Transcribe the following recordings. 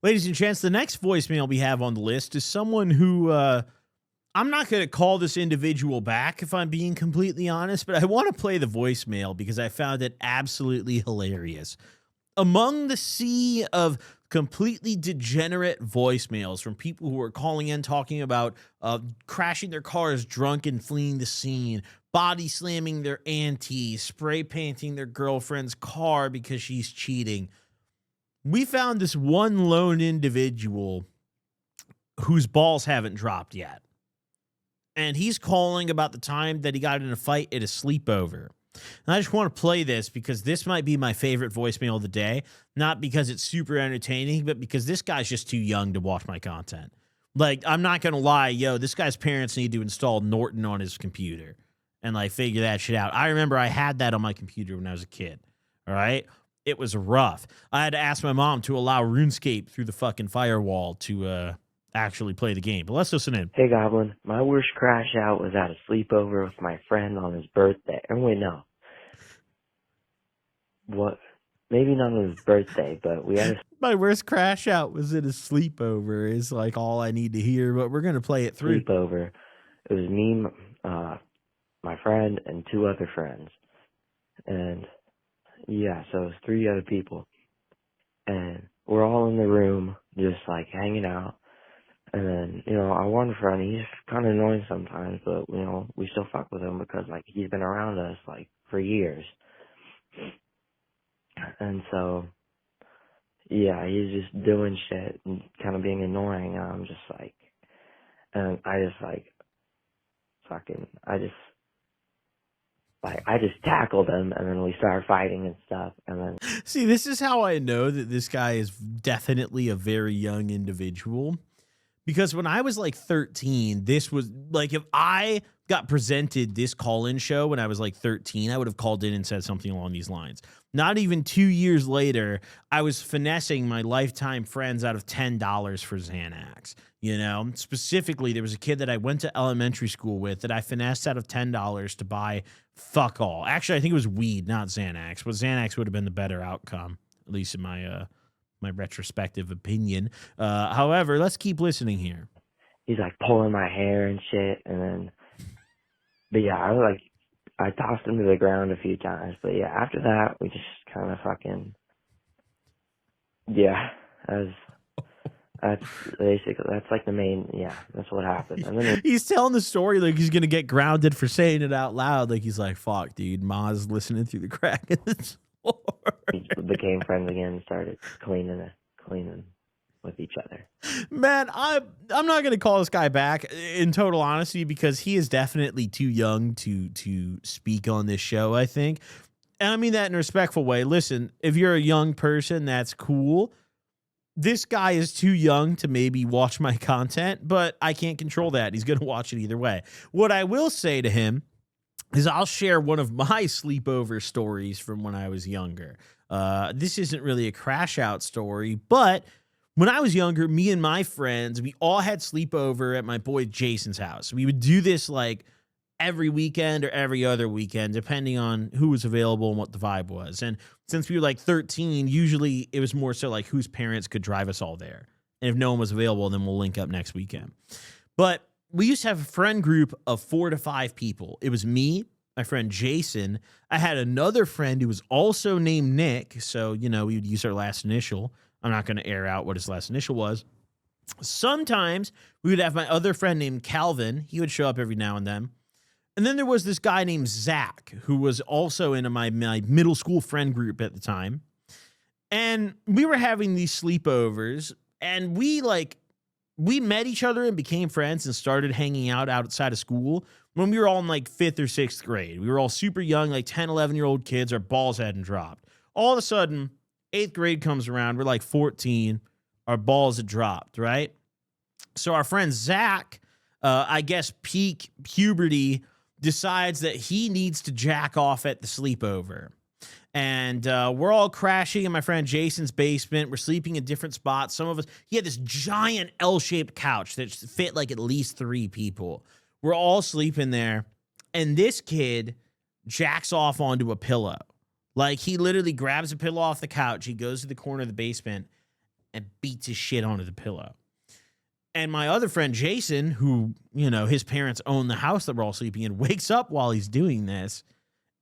Ladies and gents, the next voicemail we have on the list is someone who I'm not going to call this individual back if I'm being completely honest, but I want to play the voicemail because I found it absolutely hilarious. Among the sea of completely degenerate voicemails from people who are calling in talking about crashing their cars drunk and fleeing the scene, body slamming their auntie, spray painting their girlfriend's car because she's cheating, we found this one lone individual whose balls haven't dropped yet. And he's calling about the time that he got in a fight at a sleepover. And I just want to play this because this might be my favorite voicemail of the day. Not because it's super entertaining, but because this guy's just too young to watch my content. Like, I'm not going to lie, this guy's parents need to install Norton on his computer and, like, figure that shit out. I remember I had that on my computer when I was a kid, all right? It was rough. I had to ask my mom to allow RuneScape through the fucking firewall to actually play the game. But let's listen in. Hey, Goblin. My worst crash out was at a sleepover with my friend on his birthday. Or wait, no. What? Maybe not on his birthday, but we had a My worst crash out was at a sleepover is like all I need to hear, but we're going to play it through. sleepover. It was me, my friend, and two other friends. And, yeah, so it was three other people. And we're all in the room, just, like, hanging out. And then, our one friend, he's kind of annoying sometimes, but, we still fuck with him because, like, he's been around us, like, for years. And so, yeah, he's just doing shit and kind of being annoying, and I'm just like, and I just, like, I just tackled him, and then we started fighting and stuff, and then... See, this is how I know that this guy is definitely a very young individual. Because when I was like 13, this was like if I got presented this call-in show when I was like 13, I would have called in and said something along these lines. Not even 2 years later, I was finessing my lifetime friends out of $10 for Xanax. Specifically, there was a kid that I went to elementary school with that I finessed out of $10 to buy fuck all. Actually, I think it was weed, not Xanax. But Xanax would have been the better outcome, at least in my retrospective opinion. However, let's keep listening here. He's like pulling my hair and shit, and then, but yeah, I tossed him to the ground a few times, but yeah, after that, we just kind of fucking, yeah, that's basically, that's like the main, yeah, that's what happened. And then he's telling the story like he's going to get grounded for saying it out loud. Like he's like, fuck, dude, Ma's listening through the crack in the floor. We became friends again and started cleaning with each other. Man, I'm not going to call this guy back in total honesty because he is definitely too young to speak on this show, I think. And I mean that in a respectful way. Listen, if you're a young person, that's cool. This guy is too young to maybe watch my content, but I can't control that. He's going to watch it either way. What I will say to him is I'll share one of my sleepover stories from when I was younger. This isn't really a crash out story, but when I was younger, me and my friends, we all had sleepover at my boy Jason's house. We would do this like every weekend or every other weekend, depending on who was available and what the vibe was. And since we were like 13, usually it was more so like whose parents could drive us all there. And if no one was available, then we'll link up next weekend. But we used to have a friend group of 4 to 5 people. It was me, my friend Jason. I had another friend who was also named Nick. So, we would use our last initial. I'm not going to air out what his last initial was. Sometimes we would have my other friend named Calvin. He would show up every now and then. And then there was this guy named Zach, who was also in my middle school friend group at the time. And we were having these sleepovers, and we met each other and became friends and started hanging out outside of school when we were all in like 5th or 6th grade. We were all super young, like 10, 11-year-old kids. Our balls hadn't dropped. All of a sudden, 8th grade comes around. We're like 14. Our balls had dropped, right? So our friend Zach, I guess peak puberty, decides that he needs to jack off at the sleepover. And we're all crashing in my friend Jason's basement. We're sleeping in different spots. Some of us, he had this giant L-shaped couch that fit like at least 3 people. We're all sleeping there. And this kid jacks off onto a pillow. Like he literally grabs a pillow off the couch. He goes to the corner of the basement and beats his shit onto the pillow. And my other friend, Jason, who, his parents own the house that we're all sleeping in, wakes up while he's doing this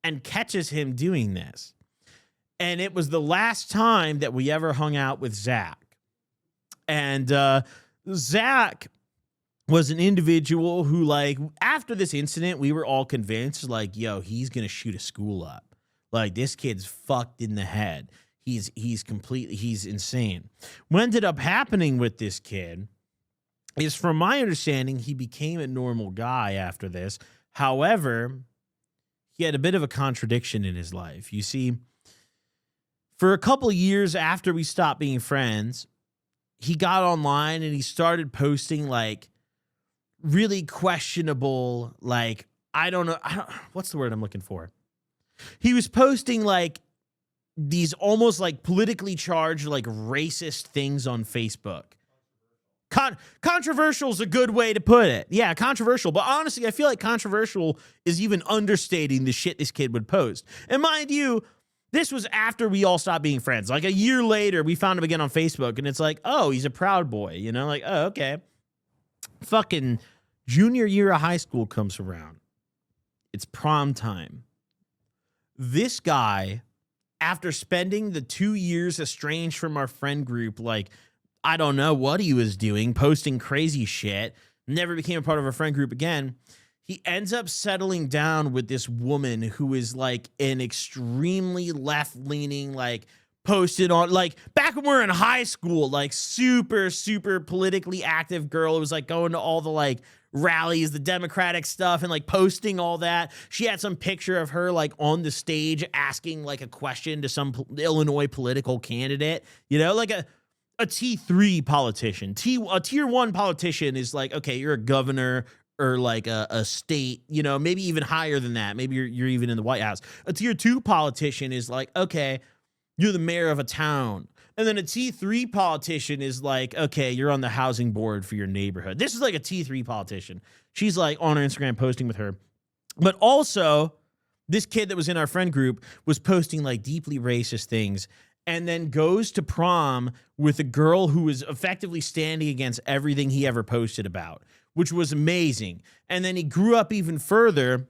and catches him doing this. And it was the last time that we ever hung out with Zach. And Zach was an individual who, like, after this incident, we were all convinced, like, yo, he's going to shoot a school up. Like, this kid's fucked in the head. He's insane. What ended up happening with this kid is, from my understanding, he became a normal guy after this. However, he had a bit of a contradiction in his life. You see, for a couple of years after we stopped being friends, he got online and he started posting, like, really questionable, like, what's the word I'm looking for? He was posting, like, these almost, like, politically charged, like, racist things on Facebook. Controversial is a good way to put it. Yeah, controversial. But honestly, I feel like controversial is even understating the shit this kid would post. And mind you, this was after we all stopped being friends. Like, a year later, we found him again on Facebook, and it's like, oh, he's a Proud Boy, Like, oh, okay. Fucking junior year of high school comes around. It's prom time. This guy, after spending the 2 years estranged from our friend group, like, I don't know what he was doing, posting crazy shit, never became a part of our friend group again. He ends up settling down with this woman who is, like, an extremely left-leaning, like, posted on, like, back when we were in high school, like, super, super politically active girl who was, like, going to all the, like, rallies, the Democratic stuff, and, like, posting all that. She had some picture of her, like, on the stage asking, like, a question to some Illinois political candidate, like a T3 politician. A tier 1 politician is like, okay, you're a governor or like a state, maybe even higher than that. Maybe you're even in the White House. A tier 2 politician is like, okay, you're the mayor of a town. And then a T3 politician is like, okay, you're on the housing board for your neighborhood. This is like a T3 politician. She's like on her Instagram posting with her. But also, this kid that was in our friend group was posting like deeply racist things, and then goes to prom with a girl who was effectively standing against everything he ever posted about, which was amazing. And then he grew up even further.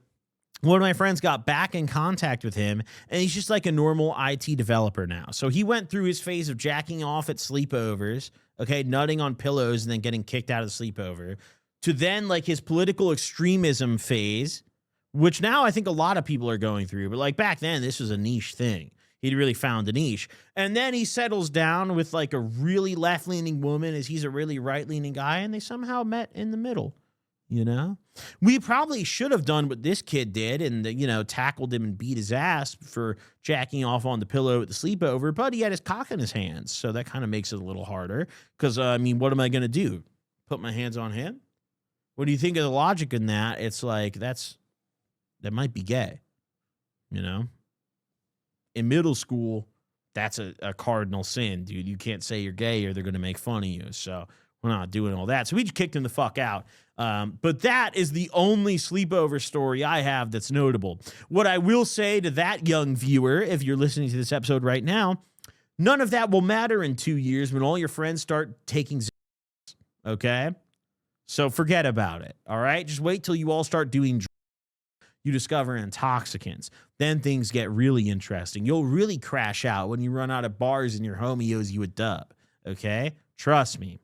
One of my friends got back in contact with him, and he's just like a normal IT developer now. So he went through his phase of jacking off at sleepovers, okay, nutting on pillows and then getting kicked out of the sleepover, to then like his political extremism phase, which now I think a lot of people are going through. But like back then, this was a niche thing. He'd really found a niche. And then he settles down with like a really left-leaning woman as he's a really right-leaning guy, and they somehow met in the middle, We probably should have done what this kid did and, tackled him and beat his ass for jacking off on the pillow at the sleepover, but he had his cock in his hands, so that kind of makes it a little harder because, what am I going to do? Put my hands on him? What do you think of the logic in that? It's like, that might be gay, In middle school, that's a cardinal sin, dude. You can't say you're gay or they're going to make fun of you. So we're not doing all that. So we just kicked him the fuck out. But that is the only sleepover story I have that's notable. What I will say to that young viewer, if you're listening to this episode right now, none of that will matter in 2 years when all your friends start taking Zaza, okay? So forget about it, all right? Just wait till you all start doing drugs. You discover intoxicants. Then things get really interesting. You'll really crash out when you run out of bars and your homie owes you a dub, okay? Trust me.